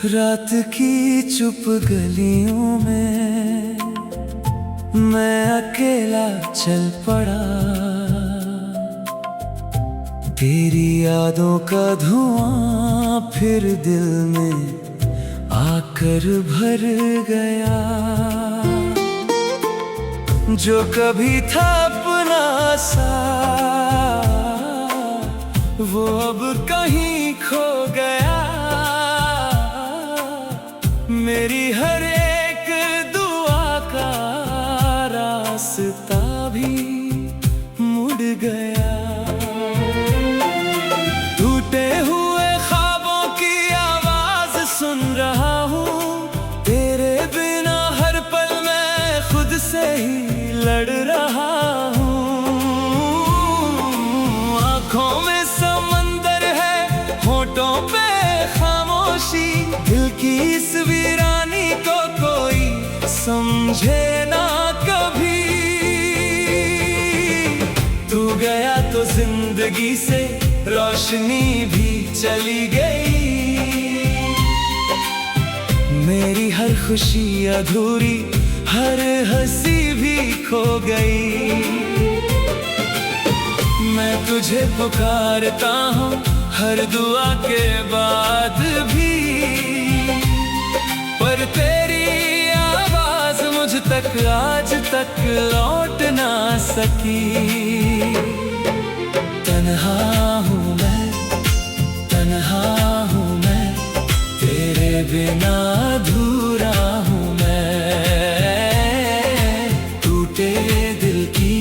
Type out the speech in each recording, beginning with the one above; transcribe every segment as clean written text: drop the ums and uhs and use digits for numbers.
रात की चुप गलियों में मैं अकेला चल पड़ा। तेरी यादों का धुआं फिर दिल में आकर भर गया। जो कभी था अपना सा वो अब कहीं खो गया। मेरी हर एक दुआ का रास्ता भी मुड़ गया। टूटे हुए ख्वाबों की आवाज सुन रहा हूँ। तेरे बिना हर पल मैं खुद से ही लड़ रहा हूँ। आँखों में समंदर है, होठों पे खामोशी। दिल की इस वीरानी को कोई समझे ना कभी। तू गया तो जिंदगी से रोशनी भी चली गई। मेरी हर खुशी अधूरी, हर हंसी भी खो गई। मैं तुझे पुकारता हूँ हर दुआ के बाद भी, पर तेरी आवाज मुझ तक आज तक लौट ना सकी। तन्हा हूँ मैं, तन्हा हूँ मैं, तेरे बिना अधूरा हूँ मैं। टूटे दिल की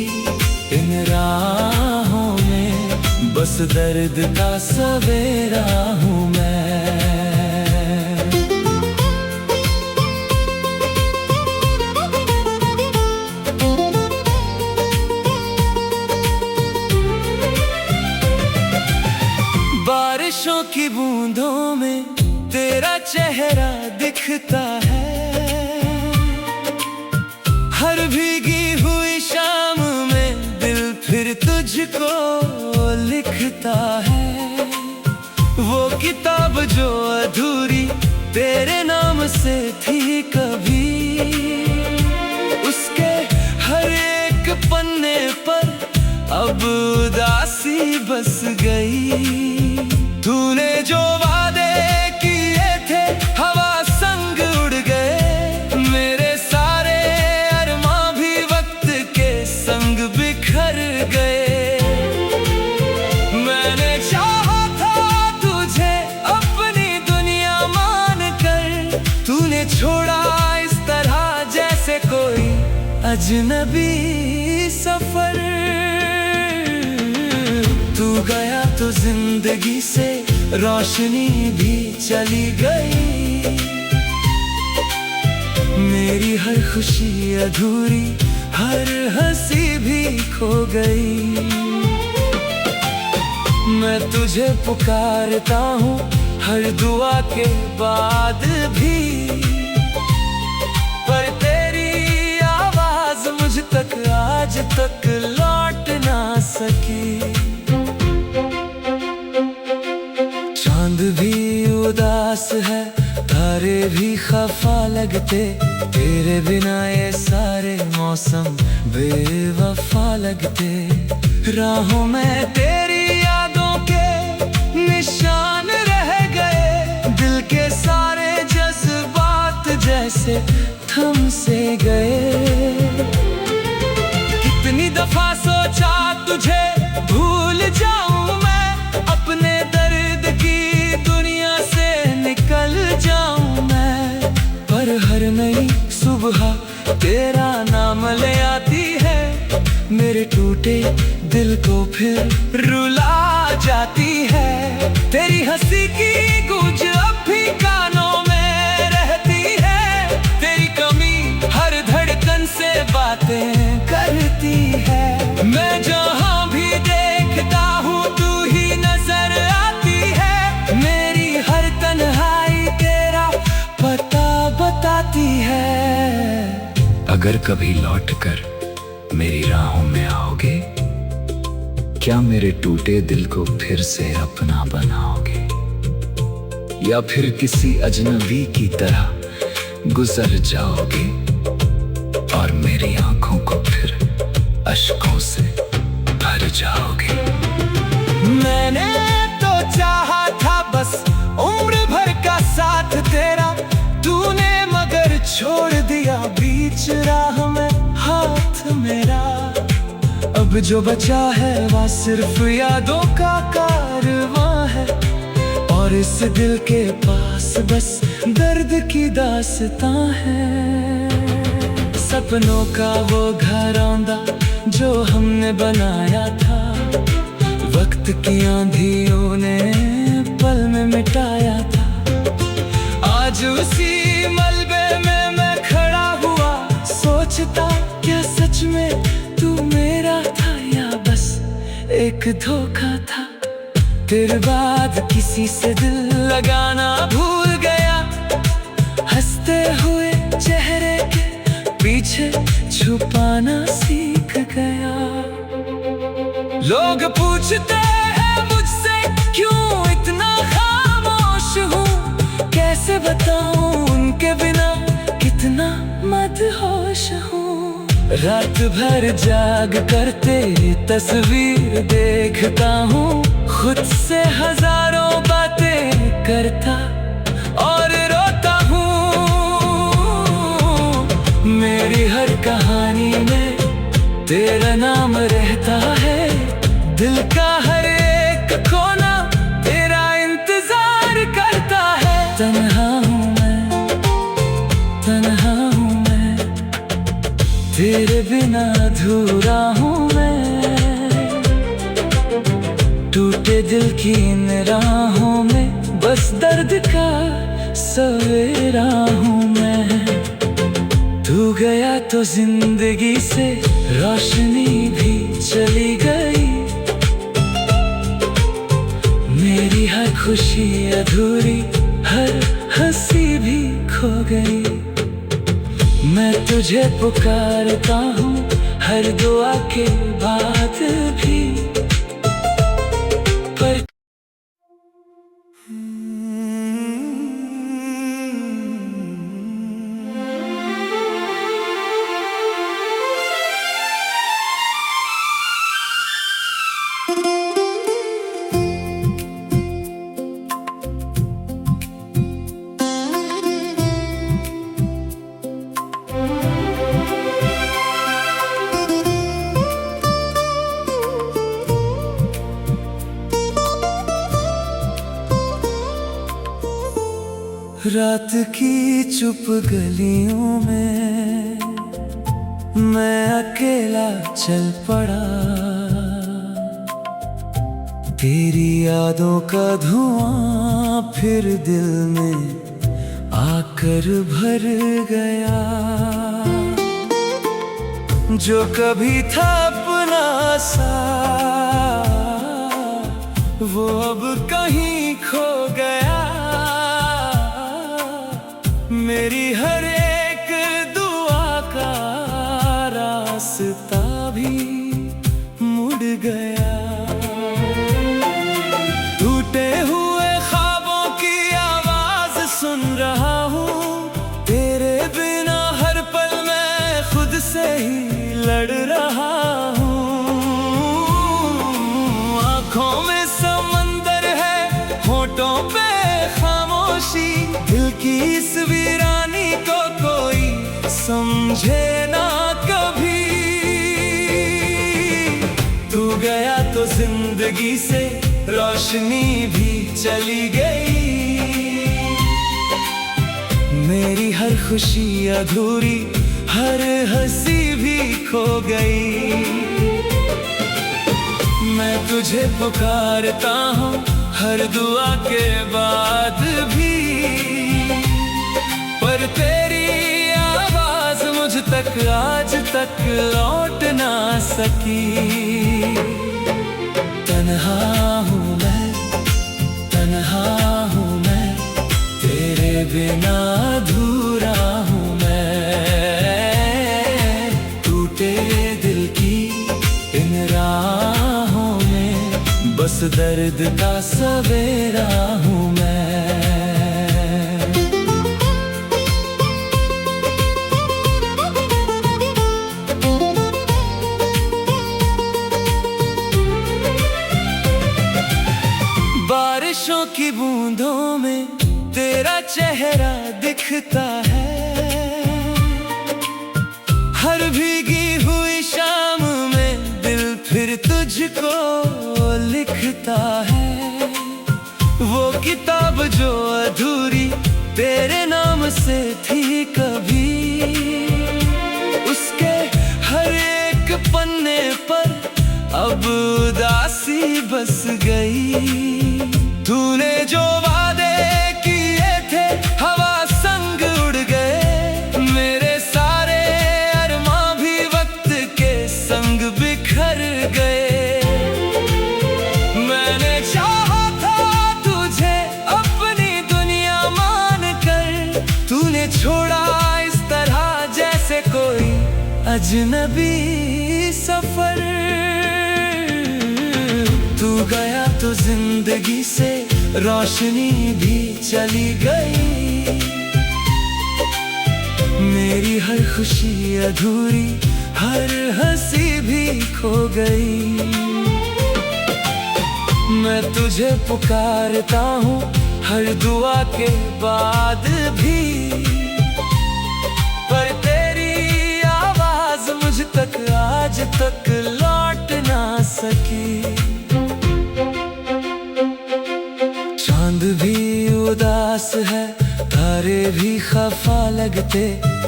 इन राहों में बस दर्द का सवेरा हूँ मैं। बारिशों की बूंदों में तेरा चेहरा दिखता है। हर भीगी हुई शाम में दिल फिर तुझको लिखता है। वो किताब जो अधूरी तेरे नाम से थी कभी, उसके हर एक पन्ने पर अब उदासी बस गई। तूने जो वादे किए थे हवा संग उड़ गए। मेरे सारे अरमां भी वक्त के संग बिखर गए। मैंने चाहा था तुझे अपनी दुनिया मानकर, तूने छोड़ा इस तरह जैसे कोई अजनबी सफर। तू गया तो जिंदगी से रोशनी भी चली गई। मेरी हर खुशी अधूरी, हर हंसी भी खो गई। मैं तुझे पुकारता हूँ हर दुआ के बाद भी, पर तेरी आवाज मुझ तक आज तक लौट ना सकी। चांद भी उदास है, तारे भी खफा लगते। तेरे बिना ये सारे मौसम बेवफा लगते। राहों में तेरी यादों के निशान रह गए। दिल के सारे जज्बात जैसे थम से गए। कितनी दफा सोचा तुझे भूल जाऊं मैं, अपने दर्द की दुनिया से निकल जाऊं मैं। पर हर नई सुबह तेरा नाम ले आती है। मेरे टूटे दिल को फिर रुला जाती है। तेरी हंसी की गूंज अब भी कानों में रहती है। तेरी कमी हर धड़कन से बातें करती है। मैं जहाँ भी देखता हूँ तू ही नजर आती है। मेरी हर तन्हाई तेरा पता बताती है। अगर कभी लौटकर मेरी राहों में आओगे, क्या मेरे टूटे दिल को फिर से अपना बनाओगे? या फिर किसी अजनबी की तरह गुजर जाओगे और मेरी आंखों को फिर अश्कों से भर जाओगे। मैंने तो चाहा था बस उम्र भर का साथ तेरा, तूने मगर छोड़ दिया बीच राह में हाथ मेरा। अब जो बचा है वह सिर्फ यादों का कारवां है, और इस दिल के पास बस दर्द की दास्तां है। सपनों का वो घर आंदा जो हमने बनाया था, वक्त की आंधियों ने पल में मिटाया था। आज उसी मलबे में मैं खड़ा हुआ, सोचता क्या सच में तू मेरा था या बस एक धोखा था। तेरे बाद किसी से दिल लगाना भूल गया, हंसते हुए चेहरे के पीछे छुपाना सीख गया। लोग पूछते हैं मुझसे क्यों इतना खामोश हूँ, कैसे बताऊं उनके बिना कितना मदहोश हूँ। रात भर जाग कर तेरी तस्वीर देखता हूँ, खुद से हजारों बातें करता और रोता हूँ। मेरी हर कहानी में तेरा नाम रहता है, दिल का हर एक कोना तेरा इंतजार करता है। तन्हा हूँ मैं, तन्हा हूँ मैं, तेरे बिना अधूरा हूँ मैं। टूटे दिल की इन राहों में बस दर्द का सवेरा हूँ मैं। तू गया तो जिंदगी से रोशनी भी चली गई, मेरी हर खुशी अधूरी, हर हंसी भी खो गई। मैं तुझे पुकारता हूँ हर दुआ के बाद भी, पर रात की चुप गलियों में मैं अकेला चल पड़ा, तेरी यादों का धुआं फिर दिल में आकर भर गया। जो कभी था अपना सा वो अब कहीं खो गया। मेरी हर एक दुआ का रास्ता भी मुड़ गया। टूटे हुए ख्वाबों की आवाज सुन रहा हूँ, तेरे बिना हर पल मैं खुद से ही लड़ रहा हूँ। आँखों में समंदर है, होठों पे खामोशी, दिल की इस वीरानी को कोई समझे ना कभी। तू गया तो जिंदगी से रोशनी भी चली गई, मेरी हर खुशी अधूरी, हर हंसी भी खो गई। मैं तुझे पुकारता हूँ हर दुआ के बाद भी, पर तेरी आवाज मुझ तक आज तक लौट ना सकी। तन्हा हूँ मैं, तन्हा हूँ मैं, तेरे बिना अधूरा हूँ मैं। टूटे दिल की इन राहों में बस दर्द का सवेरा हूँ मैं। बारिशों की बूंदों में तेरा चेहरा दिखता है। हर भीगी हुई शाम में दिल फिर तुझको लिखता है। वो किताब जो अधूरी तेरे नाम से थी कभी, उसके हर एक पन्ने पर अब उदासी बस गई। तूने जो वादे किए थे हवा संग उड़ गए, मेरे सारे अरमां भी वक्त के संग बिखर गए। मैंने चाहा था तुझे अपनी दुनिया मान कर, तूने छोड़ा इस तरह जैसे कोई अजनबी सफर। तू गया तो जिंदगी से रोशनी भी चली गई। मेरी हर खुशी अधूरी, हर हंसी भी खो गई। मैं तुझे पुकारता हूँ हर दुआ के बाद भी, पर तेरी आवाज मुझ तक आज तक लौट ना सकी। चांद भी उदास है, तारे भी खफा लगते,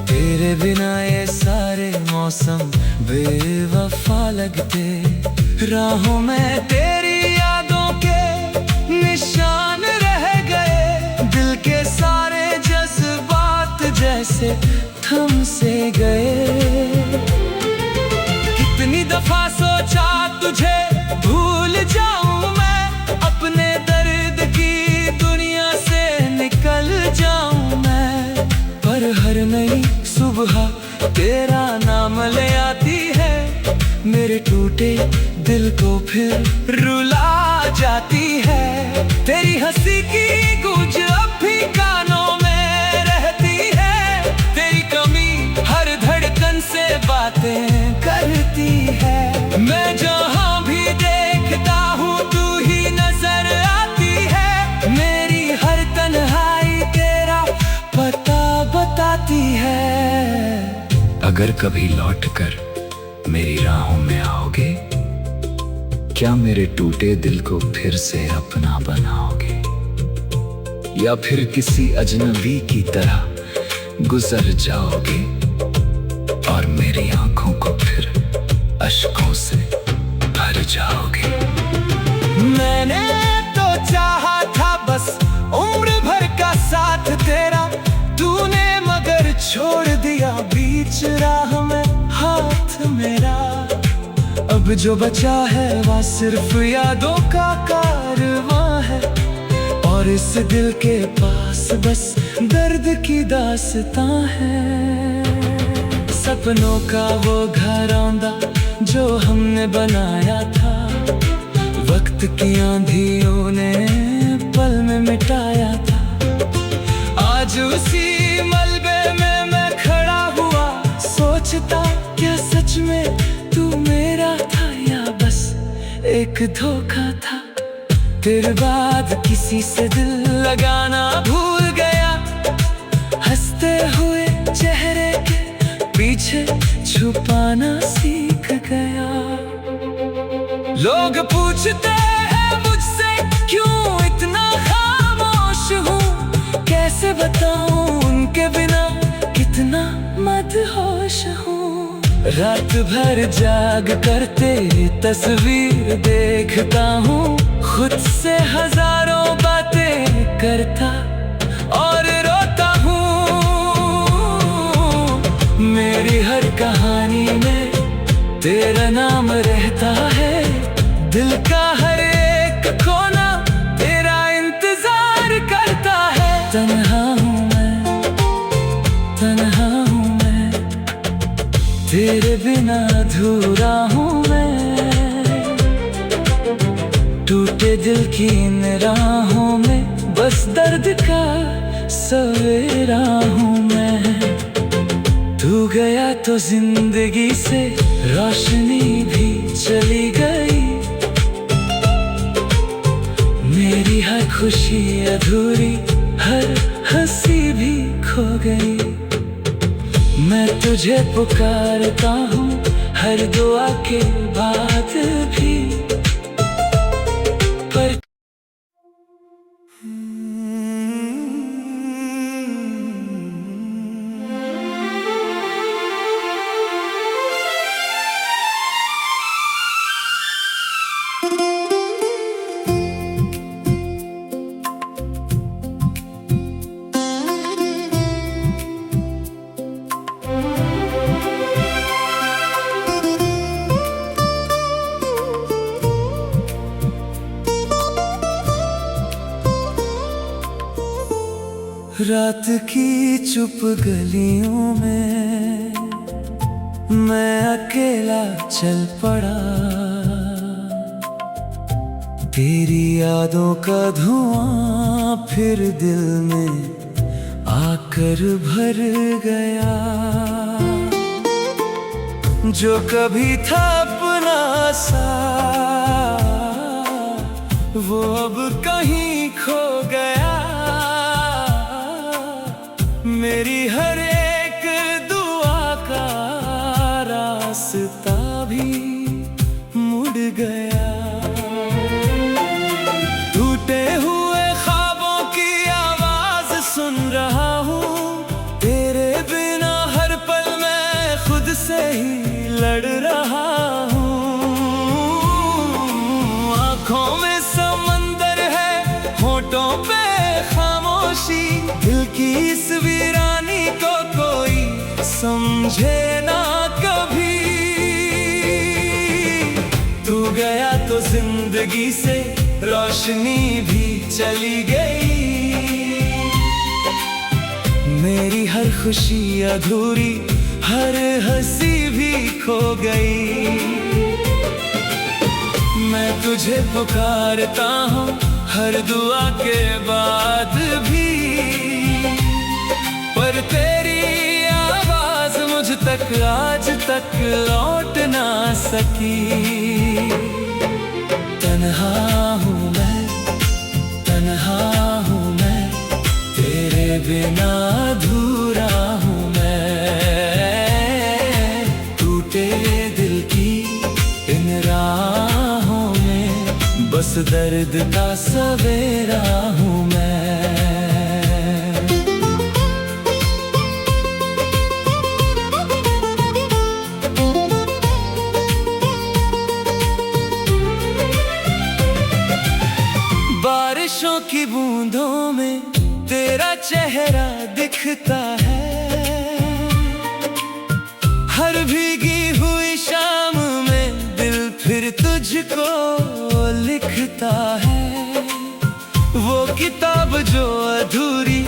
तेरे बिना ये सारे मौसम बेवफा लगते। राहों में तेरी यादों के निशान रह गए, दिल के सारे जज्बात जैसे थम से गए। कितनी दफा सोचा तुझे भूल जाऊं मैं, अपने दर्द की दुनिया से निकल जाऊं मैं, पर हर नई सुबह तेरा नाम ले आती है। मेरे टूटे दिल को फिर रुला जाती है। तेरी हंसी की गूंज अब भी कानों में रहती है, तेरी कमी हर धड़कन से बातें करती है। मैं जहाँ भी देखता हूँ तू ही नजर आती है, मेरी हर तन्हाई तेरा पता बताती है। अगर कभी लौटकर मेरी राहों में आओगे, क्या मेरे टूटे दिल को फिर से अपना बनाओगे, या फिर किसी अजनबी की तरह गुजर जाओगे और मेरी आंखों को फिर अश्कों से भर जाओगे। मैंने तो चाहा था बस उम्र भर का साथ तेरा, तूने मगर छोड़ दिया बीच राह में हाथ मेरा। अब जो बचा है वह सिर्फ यादों का कारवां है, और इस दिल के पास बस दर्द की दास्तां है। सपनों का वो घर आंदा जो हमने बनाया था, वक्त की आंधियों ने पल में मिटाया था। आज उसी मलबे में मैं खड़ा हुआ, सोचता क्या सच में तू मेरा था या बस एक धोखा था। तेरे बाद किसी से दिल लगाना भूल गया, हंसते हुए चेहरे के पीछे छुपाना सीख गया। लोग पूछते हैं मुझसे क्यों इतना खामोश हूँ, कैसे बताऊं उनके बिना कितना मदहोश हूँ। रात भर जाग कर तेरी तस्वीर देखता हूँ, खुद से हजारों बातें करता और रोता हूँ। मेरी हर कहानी में तेरा नाम रहता है, दिल का हर एक कोना तेरा इंतजार करता है। तन्हा हूँ मैं, तन्हा हूँ मैं, तेरे बिना अधूरा हूँ मैं। टूटे दिल की इन राहों में बस दर्द का सवेरा हूँ मैं। तू गया तो जिंदगी से रोशनी भी चली गई, मेरी मेरी हर खुशी अधूरी, हर हंसी भी खो गई। मैं तुझे पुकारता हूँ हर दुआ के बाद भी, पर रात की चुप गलियों में मैं अकेला चल पड़ा। तेरी यादों का धुआं फिर दिल में आकर भर गया। जो कभी था अपना सा वो अब कहीं खो गया। मेरी हर एक दुआ का रास्ता भी मुड़ गया। टूटे हुए ख्वाबों की आवाज सुन रहा हूँ। तेरे बिना हर पल मैं खुद से ही लड़ रहा हूँ। आँखों में समंदर है, होठों पे खामोशी। दिल की इस वीरानी को कोई समझे ना कभी। तू गया तो जिंदगी से रोशनी भी चली गई। मेरी हर खुशी अधूरी, हर हंसी भी खो गई। मैं तुझे पुकारता हूँ हर दुआ के बाद भी, पर तेरी आवाज मुझ तक आज तक लौट ना सकी। तन्हा हूँ मैं, तन्हा हूँ मैं, तेरे बिना अधूरा हूँ मैं। टूटे दिल की इन राहों में बस दर्द का सवेरा हूँ मैं। बारिशों की बूंदों में तेरा चेहरा दिखता है। हर भीगी हुई शाम में दिल फिर तुझको लिखता है। वो किताब जो अधूरी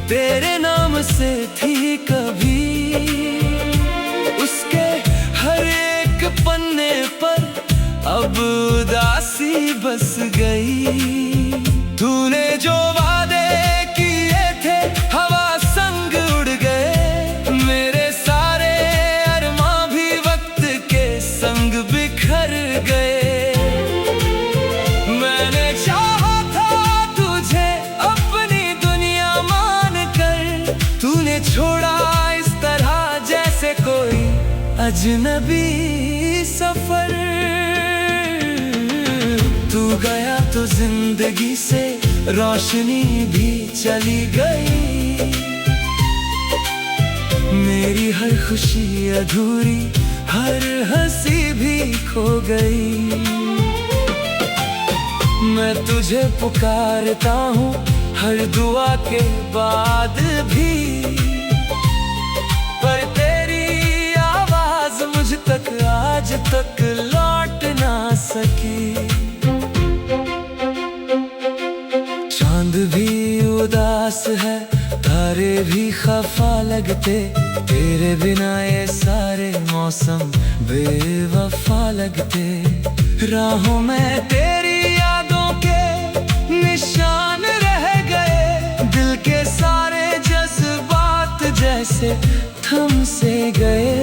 तेरे नाम से थी कभी, उसके हर एक पन्ने पर अब उदासी बस गई। तूने जो वादे किए थे हवा संग उड़ गए। मेरे सारे अरमां भी वक्त के संग बिखर गए। मैंने चाहा था तुझे अपनी दुनिया मान कर, तूने छोड़ा इस तरह जैसे कोई अजनबी सफर। तू गया तो जिंदगी से रोशनी भी चली गई। मेरी हर खुशी अधूरी, हर हंसी भी खो गई। मैं तुझे पुकारता हूँ हर दुआ के बाद भी, पर तेरी आवाज मुझ तक आज तक लौट ना सकी। चांद भी उदास है, तारे भी खफा लगते। तेरे बिना ये सारे मौसम बेवफा लगते। राहों में तेरी यादों के निशान रह गए। दिल के सारे जज्बात जैसे थम से गए।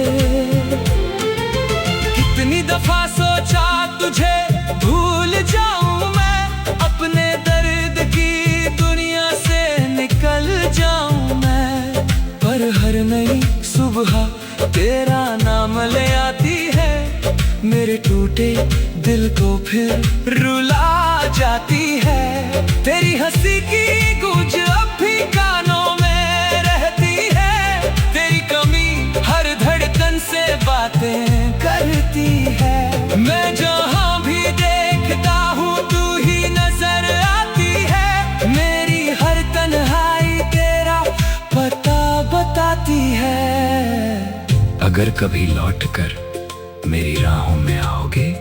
कितनी दफा सोचा तुझे भूल जाऊं मैं, अपने दर्द तेरा नाम ले आती है, मेरे टूटे दिल को फिर रुला जाती है। तेरी हंसी की गूंज अब भी कानों में रहती है, तेरी कमी हर धड़कन से बातें करती है। मैं जहाँ भी देखता हूँ तू ही नजर आती है, मेरी हर तन्हाई तेरा पता बताती है। अगर कभी लौट कर मेरी राहों में आओगे,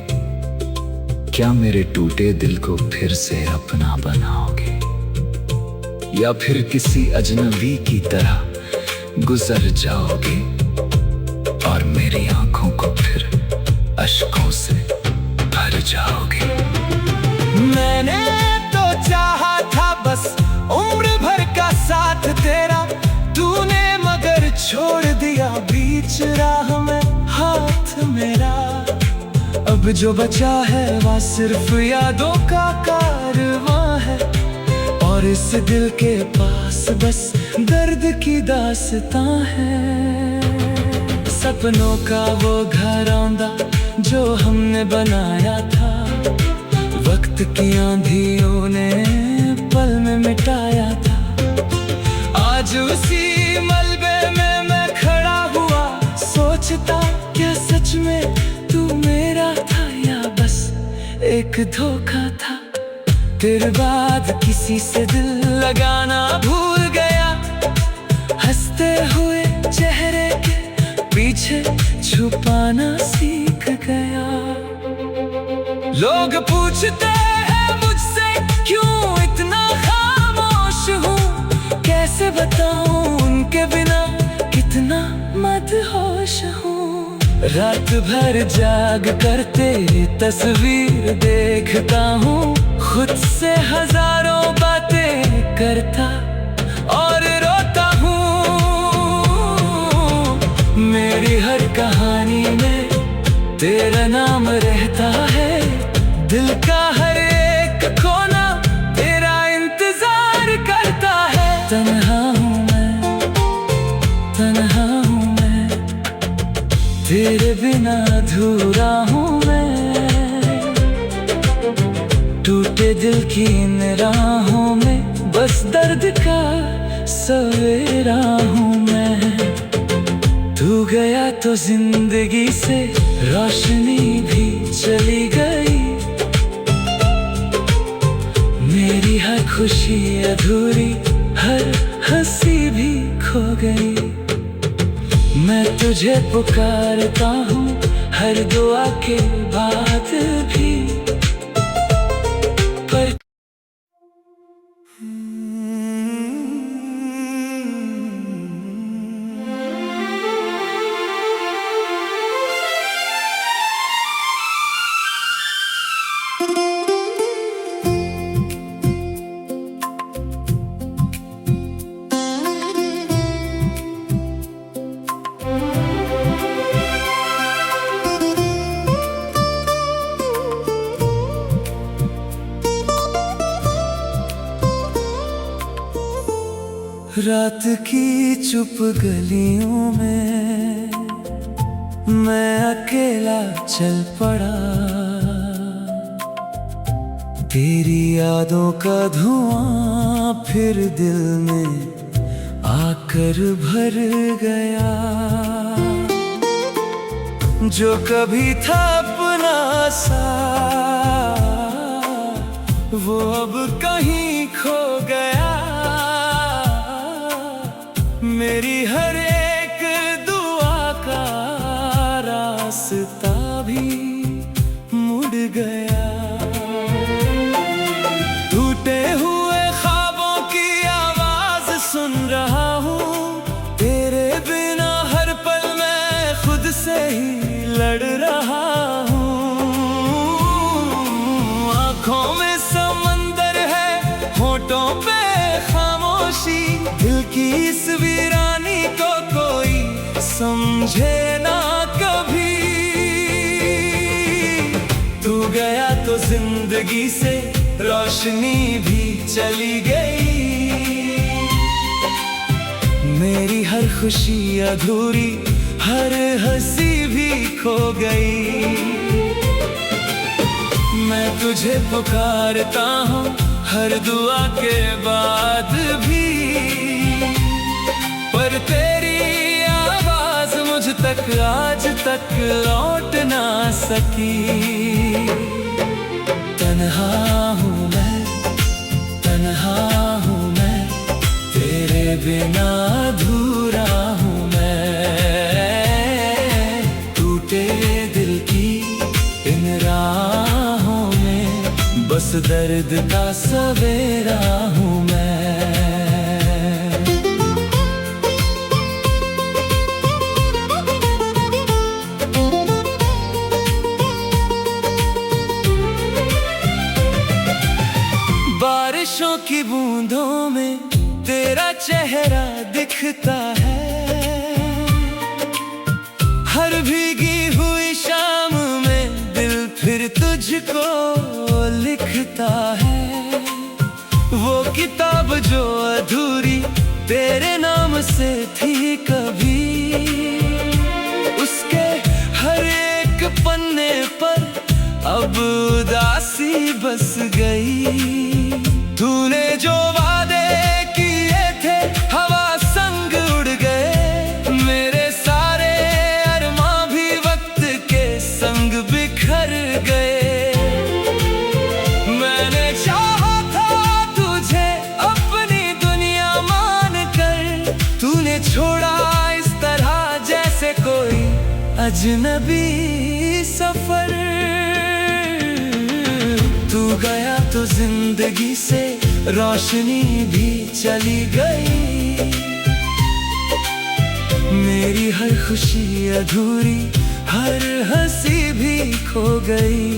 क्या मेरे टूटे दिल को फिर से अपना बनाओगे, या फिर किसी अजनबी की तरह गुजर जाओगे और मेरी आंखों को फिर अश्कों से भर जाओगे। मैंने तो चाहा था बस उम्र भर का साथ तेरा, तूने मगर छोड़ दिया बीच राह में हाथ मेरा। अब जो बचा है वह सिर्फ यादों का कारवां है, और इस दिल के पास बस दर्द की दास्तां है। सपनों का वो घरौंदा जो हमने बनाया था, वक्त की आंधियों ने पल में मिटाया था। आज उसी मलबे में मैं खड़ा हुआ, सोचता क्या सच में तू मेरा था या बस एक धोखा था। तेरे बाद किसी से दिल लगाना भूल गया, हंसते हुए चेहरे के पीछे छुपाना सीख गया। लोग पूछते हैं मुझसे क्यों इतना खामोश हूँ, कैसे बताऊं उनके बिना कितना मदहोश हूँ। रात भर जाग कर तेरी तस्वीर देखता हूँ, खुद से हजारों बातें करता और रोता हूँ। मेरी हर कहानी में तेरा नाम रहता है, दिल का हर एक कोना तेरा इंतजार करता है। तन्हा हूँ मैं, तन्हा हूँ मैं, तेरे बिना अधूरा हूँ मैं। टूटे दिल की इन राहों में बस दर्द का सवेरा हूँ मैं। तू गया तो जिंदगी से रोशनी भी चली गई, मेरी हर खुशी अधूरी, हर हंसी भी खो गई। मैं तुझे पुकारता हूँ हर दुआ के बाद भी, पर रात की चुप गलियों में मैं अकेला चल पड़ा, तेरी यादों का धुआं फिर दिल में आकर भर गया। जो कभी था अपना सा वो अब कहीं खो गया, मेरी हर एक दुआ का रास्ता भी मुड़ गया। टूटे हुए ख्वाबों की आवाज सुन रहा हूँ, तेरे बिना हर पल मैं खुद से ही लड़ रहा हूँ। आँखों में समंदर है, होठों पे खामोशी, दिल की इस वीरानी को कोई समझे ना कभी। तू गया तो जिंदगी से रोशनी भी चली गई, मेरी हर खुशी अधूरी, हर हंसी भी खो गई। मैं तुझे पुकारता हूँ हर दुआ के बाद भी, पर तेरी आवाज मुझ तक आज तक लौट ना सकी। तन्हा हूँ मैं, तन्हा हूँ मैं, तेरे बिना अधूरा हूँ मैं। टूटे दिल की इन राहों में बस दर्द का सवेरा हूँ मैं। बारिशों की बूंदों में तेरा चेहरा दिखता है, हर भीगी हुई शाम में दिल फिर तुझको लिखता है। वो किताब जो अधूरी तेरे नाम से थी कभी, उसके हर एक पन्ने पर अब उदासी बस गई। तूने जो वादे किए थे हवा संग उड़ गए, मेरे सारे अरमां भी वक्त के संग बिखर गए। मैंने चाहा था तुझे अपनी दुनिया मान कर, तूने छोड़ा इस तरह जैसे कोई अजनबी सफर। तू गया तो जिंदगी से रोशनी भी चली गई, मेरी हर खुशी अधूरी, हर हंसी भी खो गई।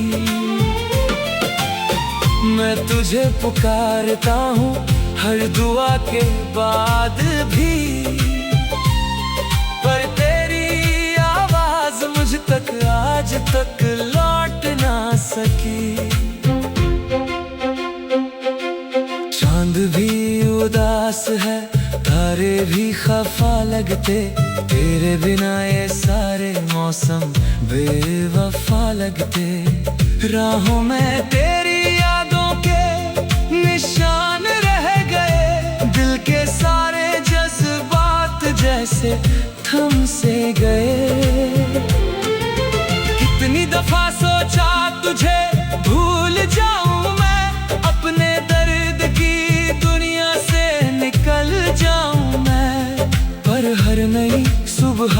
मैं तुझे पुकारता हूँ हर दुआ के बाद भी, पर तेरी आवाज मुझ तक आज तक लौट ना सकी। चांद भी उदास है, तारे भी खफा लगते, तेरे बिना ये सारे मौसम बेवफा लगते। राहों में तेरी यादों के निशान रह गए, दिल के सारे जज्बात जैसे थम से गए। कितनी दफा सोचा तुझे भूल जाऊं मैं, अपने दर्द की दुनिया से निकल जाऊं मैं, पर हर नई सुबह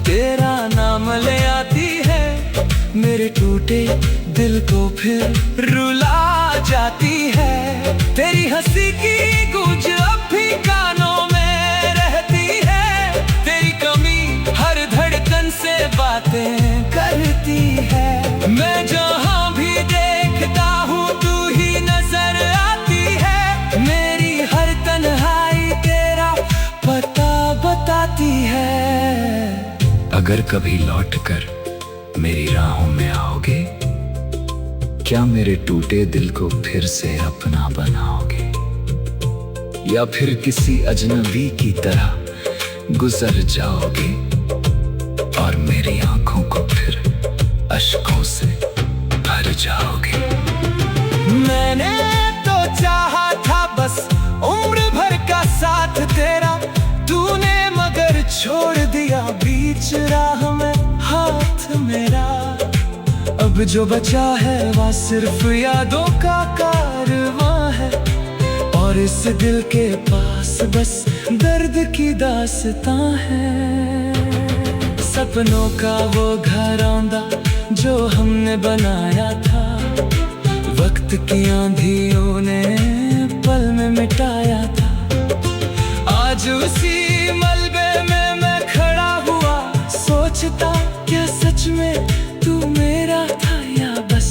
तेरा नाम ले आती है, मेरे टूटे दिल को फिर रुला जाती है। तेरी हंसी की गूंज अब भी कानों में रहती है, तेरी कमी हर धड़कन से बातें करती है। मैं जहाँ भी देखता हूँ तू ही नजर आती है, मेरी हर तन्हाई तेरा पता बताती है। अगर कभी लौट कर मेरी राहों में आओगे, क्या मेरे टूटे दिल को फिर से अपना बनाओगे, या फिर किसी अजनबी की तरह गुजर जाओगे और मेरी आंखों को फिर अश्कों से भर जाओगे। मैंने तो चाहा था बस उम्र भर का साथ तेरा, तूने मगर छोड़ दिया बीच राह में हाथ मेरा। अब जो बचा है वह सिर्फ यादों का कारवां है, और इस दिल के पास बस दर्द की दास्तां है। सपनों का वो घर आंदा जो हमने बनाया था, वक्त की आंधियों ने पल में मिटाया था। आज उसी मलबे में मैं खड़ा हुआ, सोचता क्या सच में तू मेरा था या बस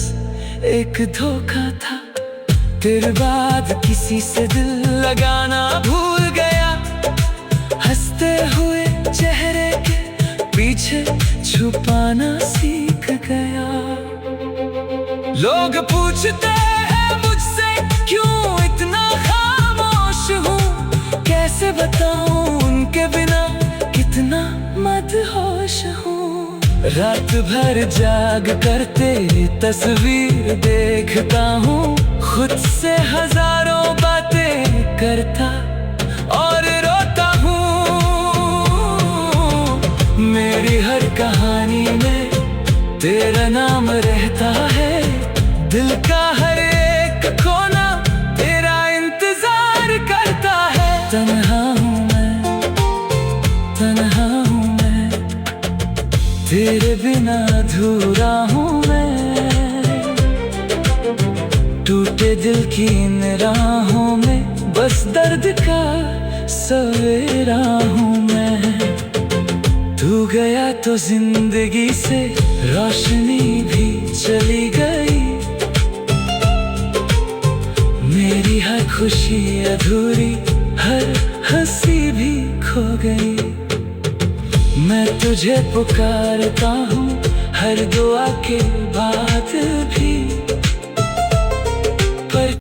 एक धोखा था। तेरे बाद किसी से दिल लगाना भूल गया, हंसते हुए चेहरे के पीछे छुपाना सीख गया। लोग पूछते हैं मुझसे क्यों इतना खामोश हूँ, कैसे बताऊं उनके बिना कितना मदहोश रात भर जाग कर तेरी तस्वीर देखता हूँ, खुद से हजारों बातें करता और रोता हूँ। मेरी हर कहानी में तेरा नाम रहता है, दिल का हर एक कोना तेरा इंतजार करता है। तन्हा हूँ मैं, तन्हा हूँ मैं, तेरे बिना अधूरा हूँ मैं। टूटे दिल की इन राहों में बस दर्द का सवेरा हूँ मैं। तू गया तो जिंदगी से रोशनी भी चली गई, मेरी हर खुशी अधूरी, हर हंसी भी खो गई। मैं तुझे पुकारता हूँ हर दुआ के बाद भी, पर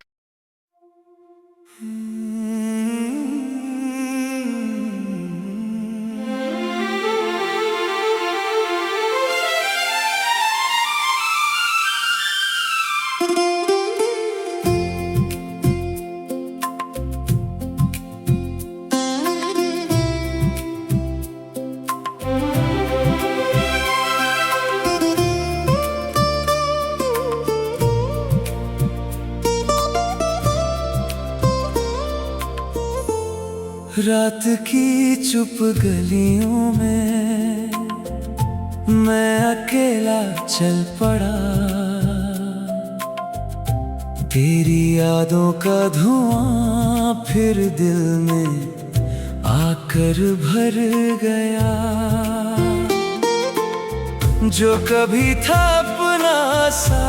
रात की चुप गलियों में मैं अकेला चल पड़ा, तेरी यादों का धुआं फिर दिल में आकर भर गया। जो कभी था अपना सा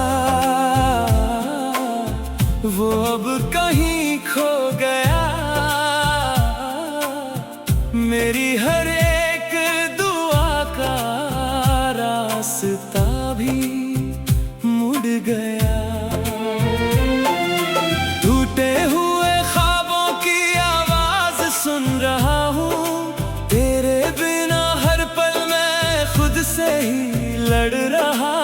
वो अब कहीं खो गया। मेरी हर एक दुआ का रास्ता भी मुड़ गया। टूटे हुए ख्वाबों की आवाज सुन रहा हूँ, तेरे बिना हर पल मैं खुद से ही लड़ रहा